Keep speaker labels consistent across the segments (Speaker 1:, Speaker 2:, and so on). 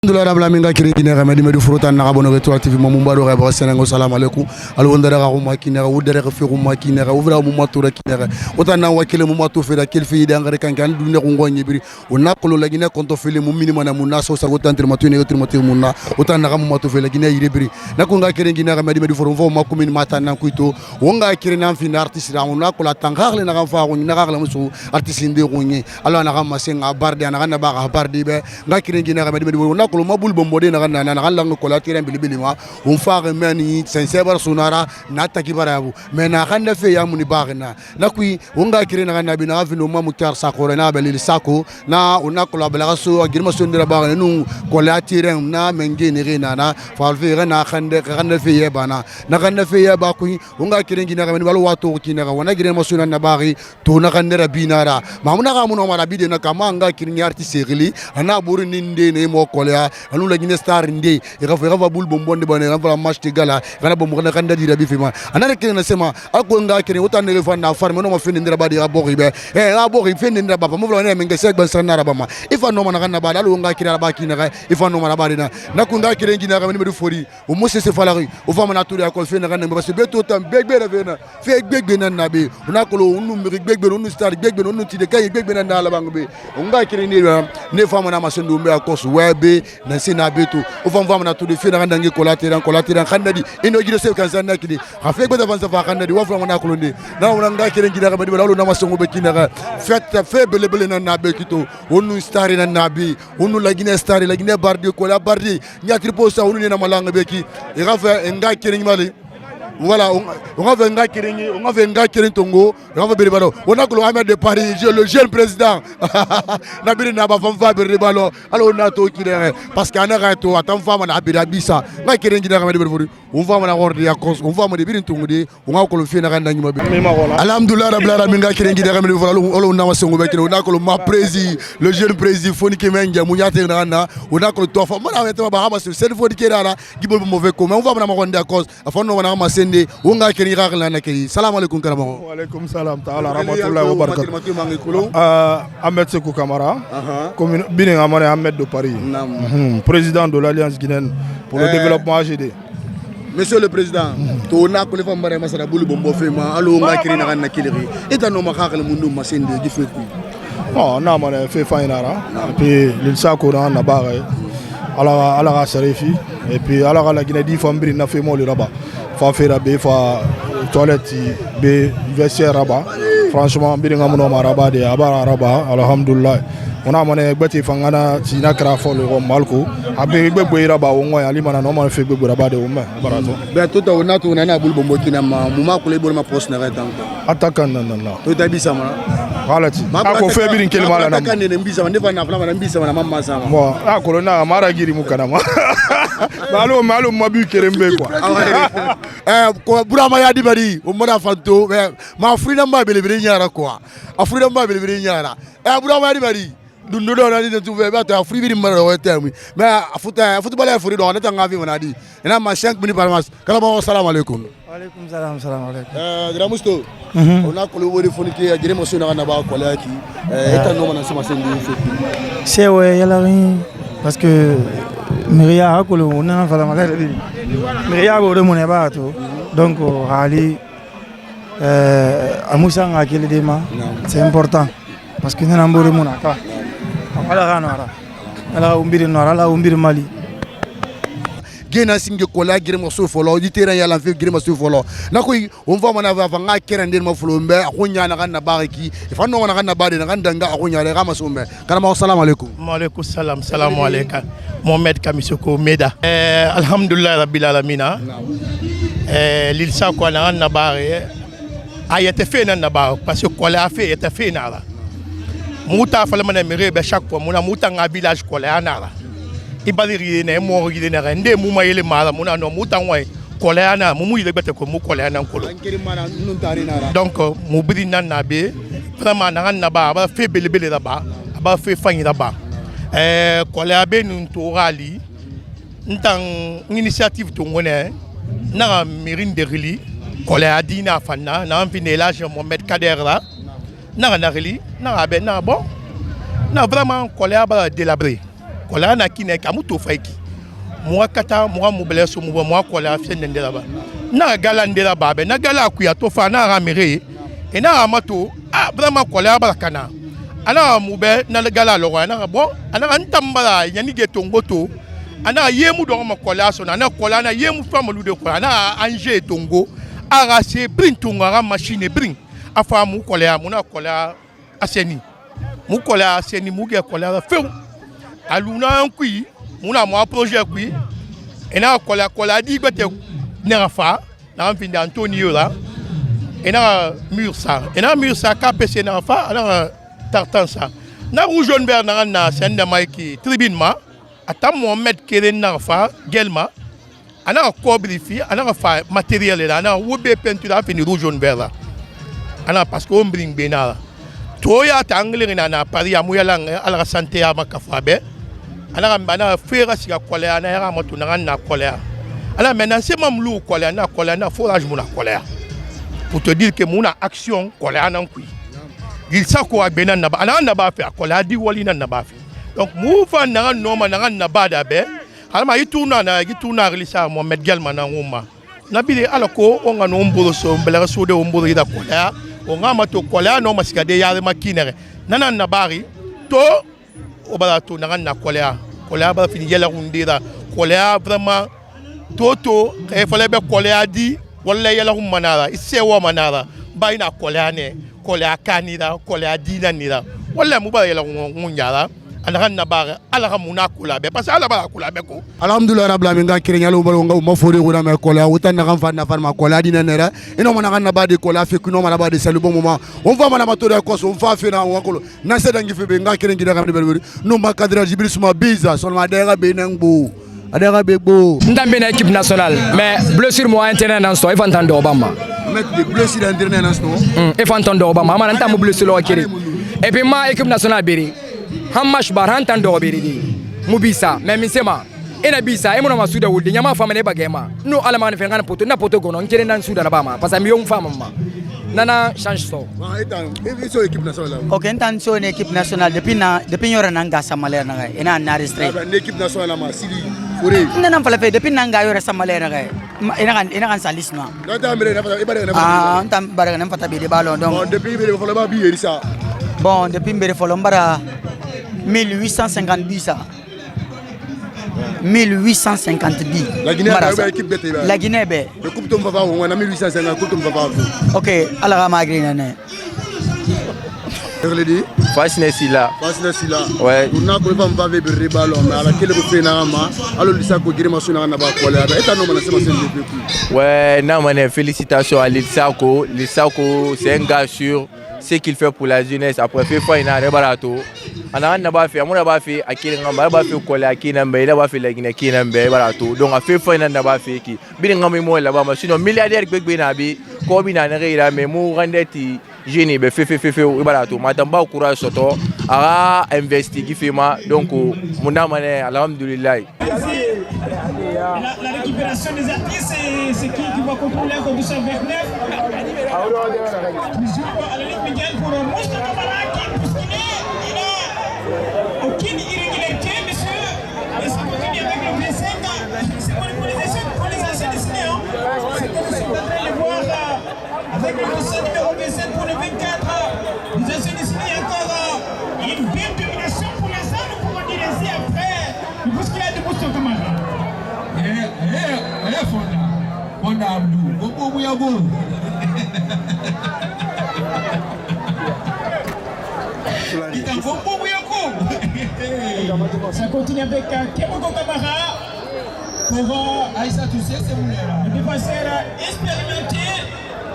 Speaker 1: Alhamdulillah rabbil alamin kiri kine ga medi fruta na ga bono to TV mamumba do ga ba senengo salamu alaikum al wondara ga ma kine ga wudare ga fi ma kine ga wura mu matura kine ga utana wakile mu matu fi da kilfi da ngare kan kan dunne ko ngoni biri wona ko la gine konto fili mu minima na munna so sa go tantir matu ne gotir matu munna utana ga mu matu fi la gine yire biri na ko ga kire gine ga medi furu fo ma ko min mata nan kuito wonga kire nan fi artiste ra wona ko la tangagle na ga fa ko na ga musu artiste inde ko ngi ala na ga masenga barde na ga na ba ga barde be ga kire gine ga medi wona ko mabul bombode na lang ko la tire bilibili ma on faare meni sensebar sunara na takibarabu mais na khanda fe ya muni bagna na kui wonga kire na na bina afino ma mutar sakore na belil sako na ona ko la bela so girma sondira bagna nu ko la tire na mengi ni rena na falfe na khanda fe ya bana na khanda fe ya ba kui wonga kire ngina ga wala wato kina ga wana gire masuna na bari to na khanda binara mamuna ga muno mara bide na kama nga kire ni artiste gili ana buru ninde ne mo ko la anu la gine star ndé e ga bul bombonde bane ga match de gala ga bombo na kanda di rabi fima anare kene na sema ako nga kene utane le fa na farme no ma fini ndira badi ga bokhi be ga bokhi fini ndira baba mo vlo ne menga sek ban sana raba ma ifa no mana kana bada lu nga kire ba kina ga ifa no mana badi na ku nga kire ngina ga me du fori o mo se falari o fa mana turi akol fini ga ne ba se beto tam begbe na vena fe begbe na nabe una ko lo unu mi begbe unu star begbe unu ti de kay begbe na la bangbe nga kire ni ne fa mana ma sendu mbe akos webe na sina beto o fam fam na to de fina ndangi collatéral khandadi ino gido se kan sanna kidi ha fe gbe avancer fa khandadi wa fam na ko londe na wona nga kire ngi daga madi wala na masongo be kina fête fe bele na be kito onu star na nabi onu la gine star la gine bardi ko la bardi nya tripo sa onu na malanga be ki e ga fe nga kire ngi mali voilà on va venga kiri tongo on va beribalo on a ko Ahmed de Paris le jeune président na biri na ba fam fa beribalo alors on a to kire parce que ana ga to atam fama na abira bisa na kire ngi na ga beribalo on va na gordi ya cause on va mo de biri tongo de on a ko lo fi na ga ndangi ma bi alhamdulillah rabbil alamin ga kire ngi na ga beribalo on na wasengo be kire on a ko ma président le jeune président foni ke menga mu nyate na on a ko to fa mana wete ba ha ma c'est foni ke dara gibol mauvais comment on va na ma gonde à cause afon no na ma sende wonga kiri gakla na kiri salam alaikum karamo
Speaker 2: wa alaikum salam ta'ala rahmatullahi wa barakatuh Ahmed Sekou Kamara commune bini amane Ahmed de Paris président de l'Alliance guinéenne pour le développement AGD.
Speaker 1: Monsieur le président to na ko le fambare masara bulu bombo fema alo nga kiri na kiliri eta no ma khakle mundu masende di feku
Speaker 2: oh na mane fe fainara puis le sako na bare ala ga sarifi et puis ala ga la Guinée di fambiri na fe mo le raba fa fera be fa toilette be vestiaire raba franchement bi nga mo maraba de abara raba alhamdulillah ona mane gbati fangana tina krafo le malko abe gbegbe raba wongo ali mana no ma fe gbegbe raba de woma barato
Speaker 1: be to to na to na bul bombo kina ma muma ko le bol ma poste na retan
Speaker 2: attaquant non
Speaker 1: to ta bisa ma
Speaker 2: halati ako fe birin kelma la na
Speaker 1: attaquant ne mbisa ne fa na fla na mbisa na mamma sama
Speaker 2: bon akolo na mara giri mukana ma malo mabu kerembe kwa
Speaker 1: ko burama ya dibari o mona fanto ma freedom ba belebere nyara kwa freedom ba belebere nyara burama ya dibari dundu do na ni tu ve ba ta free bi mara wa tami mais football ya furi do na tanga vi manadi ina ma 5 minutes par match kala ba assalamu alaikum
Speaker 3: wa alaikum salam alaikum
Speaker 1: gramusto ona ko le wori fonike ya jere mo sona na ba ko la ki eta no mana sama sendi
Speaker 3: c'est ouais yala parce que Myria akolo on fala magara di Myria go de mone ba to donc ali amusa ngakile de ma c'est important parce que nana mbore mona ka ala ganora ala umbiri mali
Speaker 1: gena singe kola girema so folo di terrain ya la fe girema so folo na ko on va mana va nga kera nden ma folo mbe akunya na ganna bariki fa no na ganna bade na ganda nga akunya le gama so mbe kana assalamu alaikum
Speaker 4: wa alaikum salam alayka Mohamed Kamisoko Meda alhamdulillah rabbil alamin lil sa ko na ganna bare ayete fe na ba parce que kola fe ayete fe na la muta fa le mana mere be chaque fois muna muta nga village kola na la ibaliri ne mo gide na rende mu mayele mala muna no muta ngwe koleana mu yile bete ko mu koleana kolo donc mu bidi nan na be vraiment na ba fe belebele da ba fe fanyi da ba kolea be nun to rali ntang initiative to ngone na mirin de rili kolea dina fanna na village Mohamed Kader la na rili na be na bon na vraiment kolea ba délabré kola na kine kamuto faiki moi kata moi mobile so moi kola fiende ndela ba na gala ndela ba be na gala kuya to fa na ramere e na amato vraiment kola ba kana ana mube na gala lo na bon ana ntambala yani getongoto ana yemu do ma kola so na kola na yemu fa malu de kola na anje tongo ara se brin tongo ara machine brin afa mu kola mu na kola aseni mu kola aseni mu ge kola feu aluna nkui mu na mo projet kui ena kola di gote nerafa na mfindi Antonio la ena mursa KPC na fa ana tartansa na rouge jaune vert na senda maiki tribune ma ata Mohamed Keren na fa gelma ana kobrifi ana fa matériel la ana wobe peinture fini rouge jaune vert la ana parce que on bring benala to ya tangle na Paris amuya lang ala santé ya makafabe ana fera sika kolea na era moto na kolea ala maintenant c'est mamlou kolea na forage mona kolea pour te dire que mona action kolea na kui il sa ko agbena na ba ana na ba fe kolea di wali na ba fe donc mouva na noma na ba da be alma ituna relisa Mohamed Gelman na ngoma na bile ala ko onga no mbolo so mbela so de mbolo ida kolea onga mato kolea no masika de yare makinere na bari to obala to na kolea ba fini yela rundira kolea vraiment toto e fallait be kolea di wala yela manara isewa manara baina kolea ne kolea kanira kolea dina nira wala mu ba yela ngunyara ana na bara ala muna kula be parce ala bara kula be ko
Speaker 1: alhamdulillah rabbil alamin ga kirenya lo balo nga ma fori ko na me kolea utan na kan fa na farma kolea dina nera ino mana kan na ba de kolea fe kuno mana ba de salu bon moment on va mana mato de ko on va fe na wakolo na se dangi fe be nga kirengi da kam de be no ma cadre jibril suma biza son ma dera be nangbo adera be bo
Speaker 5: ndambe na équipe nationale mais blessure mo interne dans sto efantan do Obama
Speaker 1: met de blessure interne dans sto
Speaker 5: efantan do Obama man ntam blessure lo kiri et puis ma équipe nationale beri hamash barantan do beri di mubisa mais misema ina bisa emo na masuda wudi nyama fama ne bagema no alamane fe ngana poto na poto gono nkere nan suda na bama parce que mi yong fama ma nana change so
Speaker 1: wa etan e so équipe nationale
Speaker 6: ok entan so une équipe nationale depuis yora nanga samale na ga ina na registre
Speaker 1: une équipe nationale ma sili fure
Speaker 6: nana fala fe depuis nanga yora samale na ga ina kan salis no
Speaker 1: data mere na fata ibare
Speaker 6: na entam bara na fata bi de ballon donc
Speaker 1: bon depuis be fala ba bi erisa
Speaker 6: bon depuis mbere folo mbara 1850 bisa 1850 bi la Guinée be
Speaker 1: le coupe tom papa on a 1850 coupe tom papa
Speaker 6: ok ala ga magrina ne
Speaker 7: Fasine Sila ouais
Speaker 1: on a ko fam va be ribalo mais ala kele ko fena ma alo lisa ko girima suna na ba ko la eta no mana sema sen
Speaker 7: ouais non mané félicitations à Lissako c'est un gars sûr ce qu'il fait pour la jeunesse après fait fois ina rebarato ana na ba fi amuna ba fi akiri ngamba ba fi ko la kina mbe la ba fi la gine kina mbe barato donc a fait fois ina na ba fi ki bi ngami mo la ba ma sinon milliardaire gbegbe na bi ko bi na ngira mais mu rendeti jeune be fe barato matamba courage soto ara investiguer fema donc muna mané alhamdulillah.
Speaker 8: La récupération des artistes, c'est qui va contrôler en condition 29 à la ligne médiane pour Moussa Kamara qui est bousculé. Il n'a aucune irrégularité, monsieur. Et ça continue avec le V5. C'est pour les anciens dessinés. C'est comme nous sommes en train de voir avec le dossier numéro V7 pour le 24. Les anciens dessinés encore une belle domination pour l'instant. Nous pouvons dire ainsi après le bousculade de Moussa Kamara.
Speaker 9: Fonda Abdou, beaucoup de bon.
Speaker 8: Ça continue avec Kemoko Kamara pour
Speaker 9: Aïssa Toussé, c'est vous là.
Speaker 8: Le défenseur expérimenté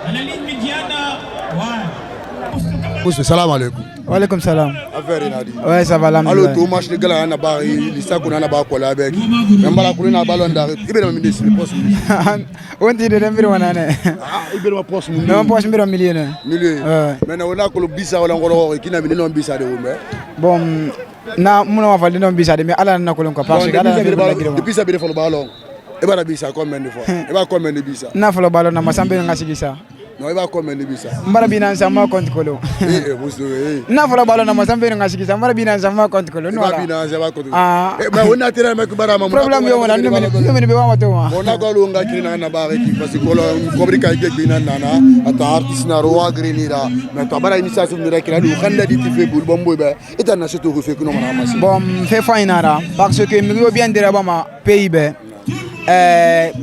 Speaker 8: à la ligne médiane.
Speaker 1: Salam alaikum.
Speaker 3: Wa alaikum salam.
Speaker 1: Affaire inadi.
Speaker 3: Ouais, ça va là.
Speaker 1: Allo to match de gala na ba lisa ko na ba ko la avec. Mbala ko na ballon d'arrêt. Ibe na ministre poste.
Speaker 3: On dit de mbiri wana ne.
Speaker 1: Ibe na poste mu.
Speaker 3: Non poste mbiri million.
Speaker 1: Million. Mais na wona ko bisa wala ngoro ko kina mi non bisa de umbe.
Speaker 3: Bon na muna wa non bisa de mais ala na ko ko parce que ala
Speaker 1: depuis ça be de folo ballon. E ba bisa combien de fois? E ba combien de bisa?
Speaker 3: Na folo ballon na masambe ngasi bisa.
Speaker 1: Non, il va combien de ça?
Speaker 3: Marabina sama compte colo. Na fala balo na masambe ngasi sa marabina sama compte colo. No.
Speaker 1: Marabina sama compte colo. Mais on a tiré avec barama.
Speaker 3: Problème yo wala no me be wa to.
Speaker 1: On a galo nga kirina na bare ki parce que colo kobrika ke bina nana ata artiste na roa grenira. Mais to bara initiative ni rekira du khanda di tife bul bombo be. Eta na seto ko fe kuno na masi.
Speaker 3: Bon, fait fainara parce que mi bien dire ba ma pays be.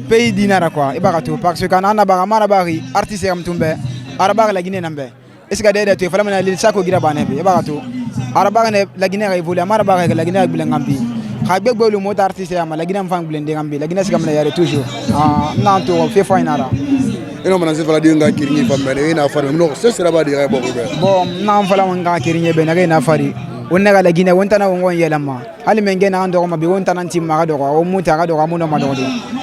Speaker 3: Pays dinara quoi ibarato parce que kana na bara marabari artiste am tumbe arabara la Guinée nambe est-ce que d'ailleurs tu fala mana lil sako gira banebe ibarato arabara ne la Guinée ay voler marabara la Guinée bilangambi xagbe bolu mot artiste am la Guinée am fang blende ngambi la Guinée sikam na yare toujours nan to fait fainara
Speaker 1: eno mana se fala di nga kiringi famene ina fari no ce sera ba dire
Speaker 3: bon nan fala nga kiringi be na na fari wonna la Guinée wonta na wongon yelama hali menge na ando ma be wonta nan timma ga do o muta ga do ga muno ma do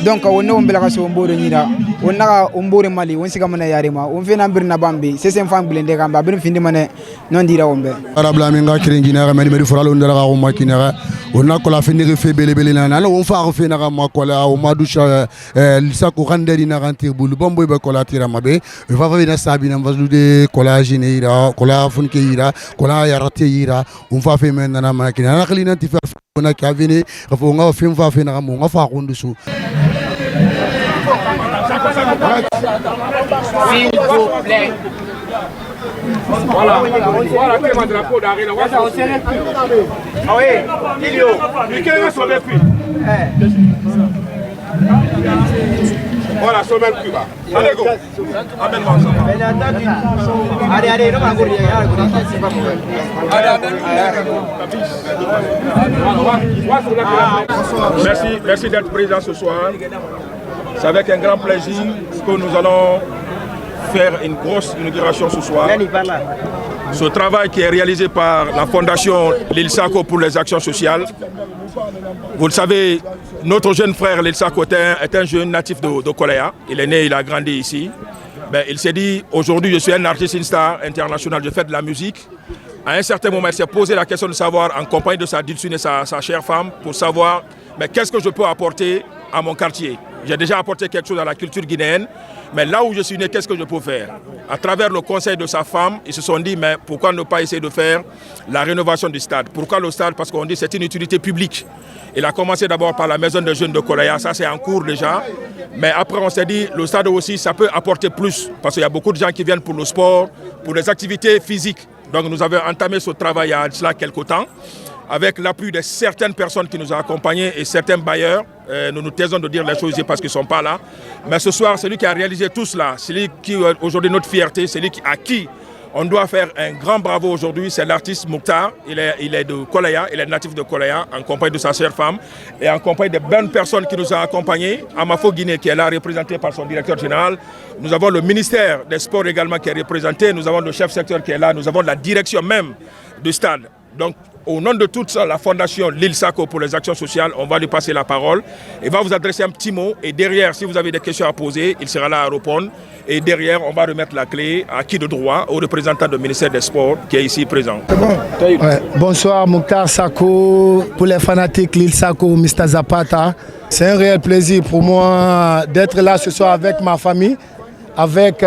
Speaker 3: donc wonna on bela so mboro nyira wonna ga mboro mali won siga mana yare ma on fena birna bambi c'est sem fam blende gamba bir findi mane non dira wombe
Speaker 1: arabla mi nga kiringi na ga medi furalo ndara ga o makina wonna ko la fini fe bele bele na la on fa fe na ga ma ko la o madusha lisa ko randeri na rantir bulu bombo be ko la tira mabe va va na sabina vazude collage ne ira ko la funke ira ko la yarate ira on va faire maintenant makina na khali na tifa on a kavini on va faire va faire na mo nga fa rundu su
Speaker 5: s'il vous plaît. Voilà, voilà, qui est mon drapeau d'arrêt là? Ah oui, il y a. Qui est sur le puits? Voilà, sur le puits là. Allez, go. Amène-moi ça. Allez, allez, non,
Speaker 10: Merci d'être présent ce soir. C'est avec un grand plaisir que nous allons faire une grosse inauguration ce soir. Ce travail qui est réalisé par la fondation Lil Sako pour les actions sociales. Vous le savez, notre jeune frère Lil Sako est un jeune natif de Koléa. Il est né, il a grandi ici. Mais il s'est dit, aujourd'hui je suis un artiste, une star internationale, je fais de la musique. À un certain moment, il s'est posé la question de savoir, en compagnie de sa dulcinée, sa chère femme, pour savoir qu'est-ce que je peux apporter à mon quartier. J'ai déjà apporté quelque chose à la culture guinéenne, mais là où je suis né, qu'est-ce que je peux faire? À travers le conseil de sa femme, ils se sont dit, mais pourquoi ne pas essayer de faire la rénovation du stade? Pourquoi le stade? Parce qu'on dit que c'est une utilité publique. Il a commencé d'abord par la maison des jeunes de Koléa, ça c'est en cours déjà. Mais après on s'est dit, le stade aussi, ça peut apporter plus, parce qu'il y a beaucoup de gens qui viennent pour le sport, pour les activités physiques. Donc nous avons entamé ce travail il y a cela quelques temps, avec l'appui de certaines personnes qui nous ont accompagnés et certains bailleurs. Nous nous taisons de dire les choses parce qu'ils ne sont pas là. Mais ce soir, celui qui a réalisé tout cela, celui qui aujourd'hui notre fierté, celui à qui on doit faire un grand bravo aujourd'hui, c'est l'artiste Mouktar. Il est de Koléa, il est natif de Koléa, en compagnie de sa chère femme et en compagnie de bonnes personnes qui nous ont accompagnés. Amafo Guinée qui est là, représenté par son directeur général. Nous avons le ministère des Sports également qui est représenté. Nous avons le chef secteur qui est là. Nous avons la direction même du stade. Donc, au nom de toute la fondation Lil Sako pour les actions sociales, on va lui passer la parole. Il va vous adresser un petit mot. Et derrière, si vous avez des questions à poser, il sera là à répondre. Et derrière, on va remettre la clé à qui de droit, au représentant du ministère des Sports qui est ici présent.
Speaker 11: Ouais. Bonsoir Mouktar Sako, pour les fanatiques Lil Sako, Mr Zapata. C'est un réel plaisir pour moi d'être là ce soir avec ma famille, avec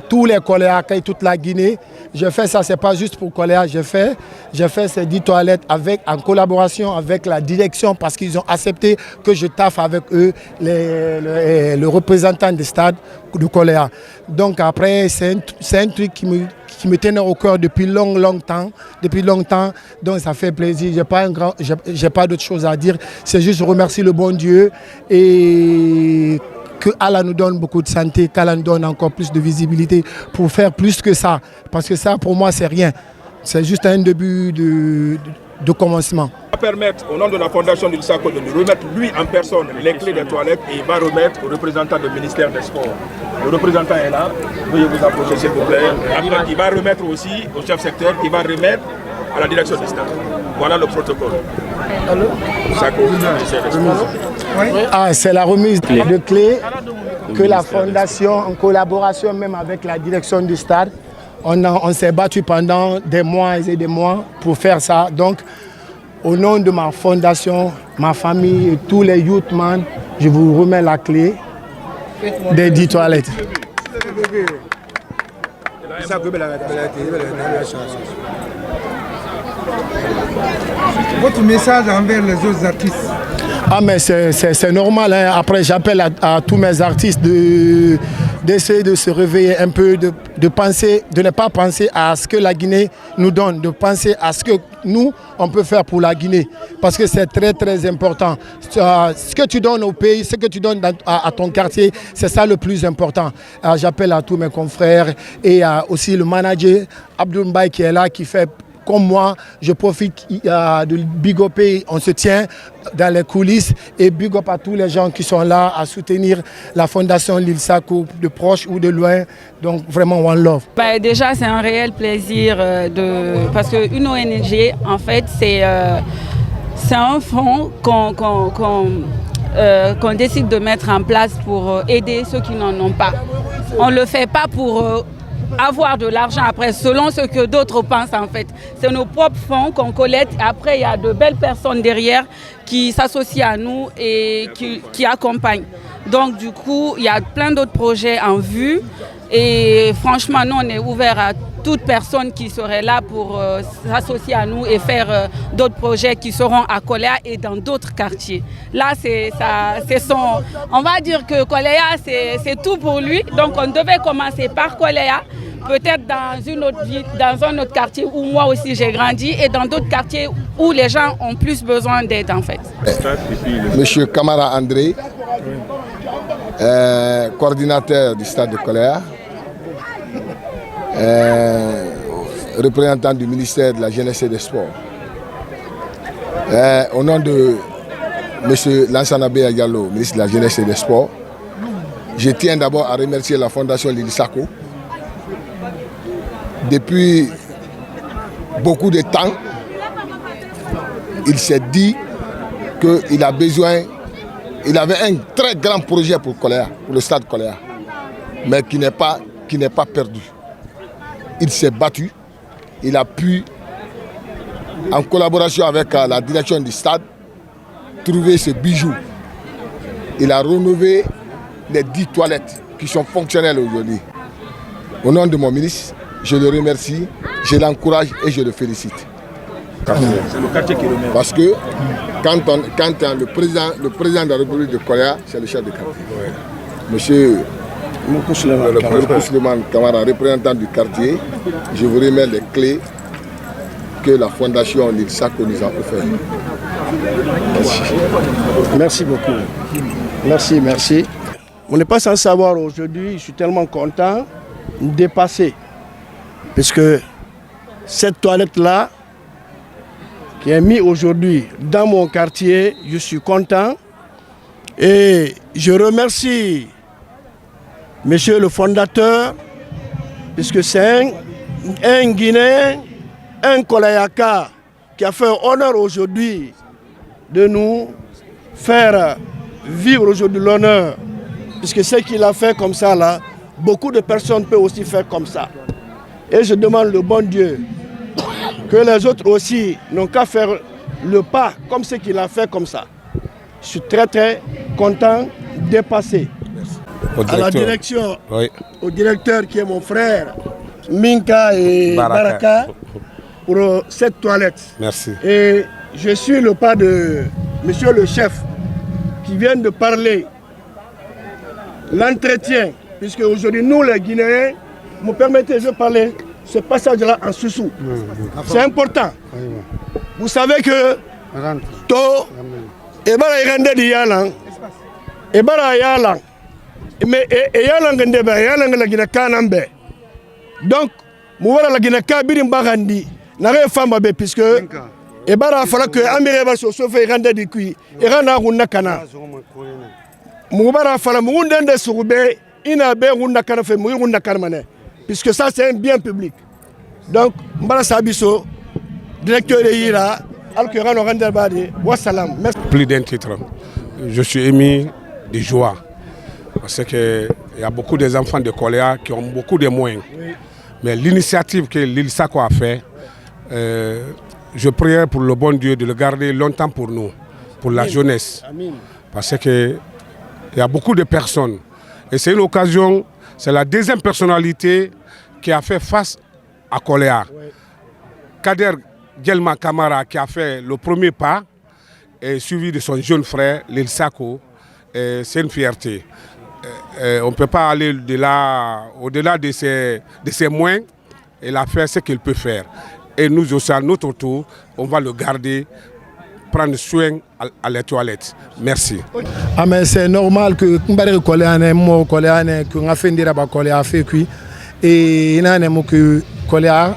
Speaker 11: tous les Koléas et toute la Guinée. Je fais ça, c'est pas juste pour Koléa, je fais ces 10 toilettes en collaboration avec la direction parce qu'ils ont accepté que je taffe avec eux, le représentant du stade de Koléa. Donc après, c'est un truc qui me tenait au cœur depuis longtemps. Donc ça fait plaisir. J'ai pas d'autre chose à dire. C'est juste remercier le bon Dieu et que Allah nous donne beaucoup de santé, qu'Allah nous donne encore plus de visibilité pour faire plus que ça. Parce que ça, pour moi, c'est rien. C'est juste un début de commencement.
Speaker 10: On va permettre, au nom de la fondation Lil Sako, de nous remettre lui en personne les clés des toilettes et il va remettre au représentant du ministère des Sports. Le représentant est là, veuillez vous approcher s'il vous plaît. Après, il va remettre aussi au chef secteur, qui va remettre à la direction du stade. Voilà le protocole. Sako, ministère des Sports.
Speaker 11: Ah, c'est la remise de clés que la fondation, en collaboration même avec la direction du stade, on s'est battu pendant des mois et des mois pour faire ça. Donc, au nom de ma fondation, ma famille et tous les youthman, je vous remets la clé des 10 toilettes.
Speaker 12: Votre message envers les autres artistes?
Speaker 11: Ah mais c'est normal, hein. Après j'appelle à tous mes artistes d'essayer de se réveiller un peu, de penser, de ne pas penser à ce que la Guinée nous donne, de penser à ce que nous, on peut faire pour la Guinée. Parce que c'est très très important. Ce que tu donnes au pays, ce que tu donnes à ton quartier, c'est ça le plus important. J'appelle à tous mes confrères et aussi le manager Abdoul Mbaye qui est là, qui fait comme moi, je profite de big up, on se tient dans les coulisses et big up à tous les gens qui sont là à soutenir la fondation Lil Sako, de proche ou de loin. Donc vraiment one love.
Speaker 13: Déjà c'est un réel plaisir parce qu'une ONG en fait c'est un fonds qu'on décide de mettre en place pour aider ceux qui n'en ont pas. On ne le fait pas pour avoir de l'argent après, selon ce que d'autres pensent en fait. C'est nos propres fonds qu'on collecte. Après, il y a de belles personnes derrière qui s'associent à nous et qui accompagnent. Donc du coup, il y a plein d'autres projets en vue. Et franchement, nous, on est ouvert à toute personne qui serait là pour s'associer à nous et faire d'autres projets qui seront à Koléa et dans d'autres quartiers. Là, on va dire que Koléa, c'est tout pour lui. Donc, on devait commencer par Koléa, peut-être dans une autre ville, dans un autre quartier où moi aussi j'ai grandi et dans d'autres quartiers où les gens ont plus besoin d'aide en fait.
Speaker 14: Monsieur Kamara André, coordinateur du stade de Koléa, représentant du ministère de la Jeunesse et des Sports. Au nom de M. Lansana Beya Diallo, ministre de la Jeunesse et des Sports, je tiens d'abord à remercier la Fondation Lil Sako. Depuis beaucoup de temps, il s'est dit qu'il a besoin, il avait un très grand projet pour Koléa, pour le stade Koléa, mais qui n'est pas perdu. Il s'est battu, il a pu, en collaboration avec la direction du stade, trouver ce bijou. Il a rénové les 10 toilettes qui sont fonctionnelles aujourd'hui. Au nom de mon ministre, je le remercie, je l'encourage et je le félicite. C'est le quartier qui remercie. Parce que quand le président de la République de Koléa, c'est le chef de quartier. Ouais. Monsieur Suleiman Kamara, représentant du quartier, je vous remets les clés que la Fondation Lil Sako nous a offertes.
Speaker 15: Merci. Merci beaucoup. Merci, merci. On n'est pas sans savoir aujourd'hui, je suis tellement content, dépassé. Parce que cette toilette-là, qui est mise aujourd'hui dans mon quartier, je suis content. Et je remercie monsieur le fondateur, puisque c'est un Guinéen, un Koléaka, qui a fait honneur aujourd'hui de nous faire vivre aujourd'hui l'honneur. Puisque ce qu'il a fait comme ça, là, beaucoup de personnes peuvent aussi faire comme ça. Et je demande le bon Dieu que les autres aussi n'ont qu'à faire le pas comme ce qu'il a fait comme ça. Je suis très très content, dépassé. À la direction, oui. Au directeur qui est mon frère, Minka et Baraka, pour cette toilette.
Speaker 14: Merci.
Speaker 15: Et je suis le pas de monsieur le chef qui vient de parler. L'entretien, puisque aujourd'hui nous les Guinéens, me permettez de parler ce passage-là en sous-sous. C'est important. Vous savez que to ebara irande di yalang ebara yalang mais yalang ngende ba yalang la gina kanambe donc mu wara la gina kabirim bagandi na re famba be puisque ebara fala que amire ba so fe irande di kui irana hunna kana mu bara fala mu ndende sugube ina be hunna kana fe mu hunna kana puisque ça c'est un bien public. Donc, Mbara Sabiso, directeur de Hira, Al-Quran Randerbadi, wassalam.
Speaker 16: Plus d'un titre. Je suis ému de joie. Parce qu'il y a beaucoup d'enfants de Koléa qui ont beaucoup de moyens. Mais l'initiative que Lil Sako a fait, je prie pour le bon Dieu de le garder longtemps pour nous, pour la jeunesse. Parce qu'il y a beaucoup de personnes. Et c'est une occasion C'est la deuxième personnalité qui a fait face à Koléa. Kader Djelma Kamara qui a fait le premier pas, et suivi de son jeune frère, Lil Sako. C'est une fierté. On ne peut pas aller au-delà de ses moyens. Il a fait ce qu'il peut faire. Et nous aussi, à notre tour, on va le garder, prendre soin à les toilettes. Merci.
Speaker 11: Ah mais c'est normal que Koléa que on a fait Koléa a fait cuit et il a que Koléa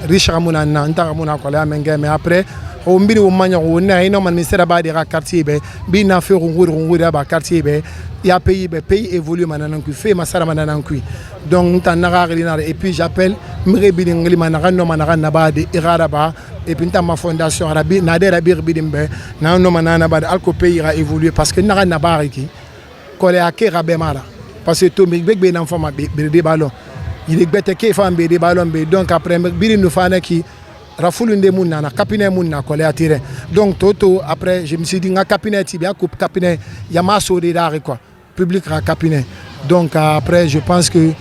Speaker 11: riche amuna nanta amuna Koléa mais après on mbiri o manya o na ino man ministère ba de quartier be bi na fe nguri ba quartier be ya pays évolue maintenant que fait masara maintenant que donc ta naga et puis j'appelle mire bi ngli manaka no manaka na ba de iraraba et puis ma fondation arabi na de rabir bidimbe na no manana ba de alco pays a évolué parce que naga na ba ki Koléa ke rabe mara parce que to mi be na fama be de ballon il est bête ke fam be de ballon be donc après bi nous fana ki Rafulunde Mouna, na capinet Mouna, Koléa tiré. Donc, Toto, après, je me suis dit, na capinet, Tibia, coupe capinet, Yamaso de d'art, quoi. Public à capinet. Donc, après, je pense que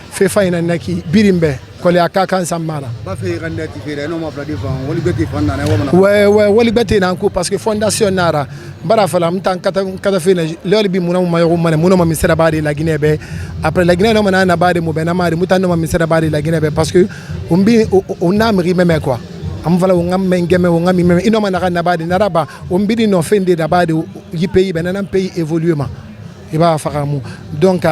Speaker 11: Fefa Inanaki, Birimbe, Koléa Kakan Samara. Ouais, Walibeti Nankou, parce que Fondation Nara, Barafala, Mtan Katafine, l'Olibi Mouna, Mouna, Ministère Badi, la Guinée, après la Guinée, on a un badi, Moubenama, Moutano, Ministère Badi, la Guinée, parce que on a même quoi. Amvala ngame ngami ino manaka nabadi naraba ombidi no fende nabadi yi pays benanam pays évoluement il va faire donc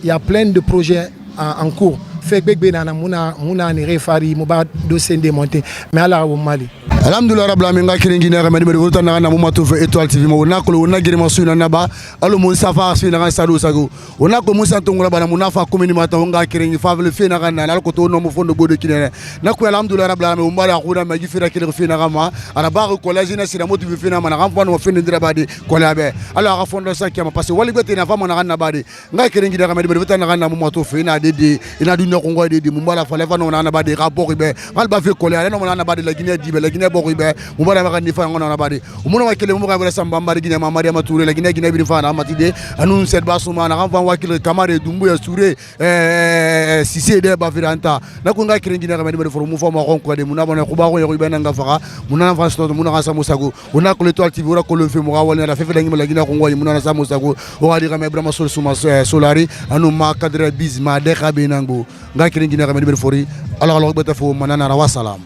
Speaker 11: il y a plein de projets en cours fait bébé nana muna ni refari muba dossier démonté mais ala au Mali
Speaker 1: alhamdulillah rabbil alamin nga kiringi na gamedi mede wuta na mu matu fe étoile tv mo na ko na girima suna na ba alo mun safa sina ga sadu sago ona ko musa tongula bana munafa komini mata nga kiringi fa le fe na ga na ko to no mo fondo bodo kinene na ko alhamdulillah rabbil alamin umbara khuna ma gifira kile fe na ga ma ana ba ko collège na sina motu fe na mana ga fano fe ndira badi ko labe ala ga fondo sa kiama parce que wali gote na fa mo na ga na badi nga kiringi na gamedi mede wuta na ga na mu matu fe na dede ina du no ko ngode di mumbara fa le fa no na badi ga bokbe ngal ba fe ko la no na badi la Guinée dibe la Guinée bokbe mubara maka ni fa ngona na badi umuno wakile mu ga samba mbari Guinée ma Maria Touré la Guinée bi fa na matide anu set ba suma na fa wakile Kamare Dumbu ya Touré Cissé de ba viranta na ko nga kirengi na gamedi fo mu fa ma ko de muna bona ko ba ko yo be na nga fa muna fa sto muna ga samu sago una ko l'étoile TV ora ko le fe mu ga wala na fe fe dangi la Guinée ko ngoy muna na samu sago o ga di ga me Ibrahima Sol Suma Solari anu ma kadre bizma de khabe nango nga kirengi na gamedi fo ri ala ala ko beta fo manana rawa salam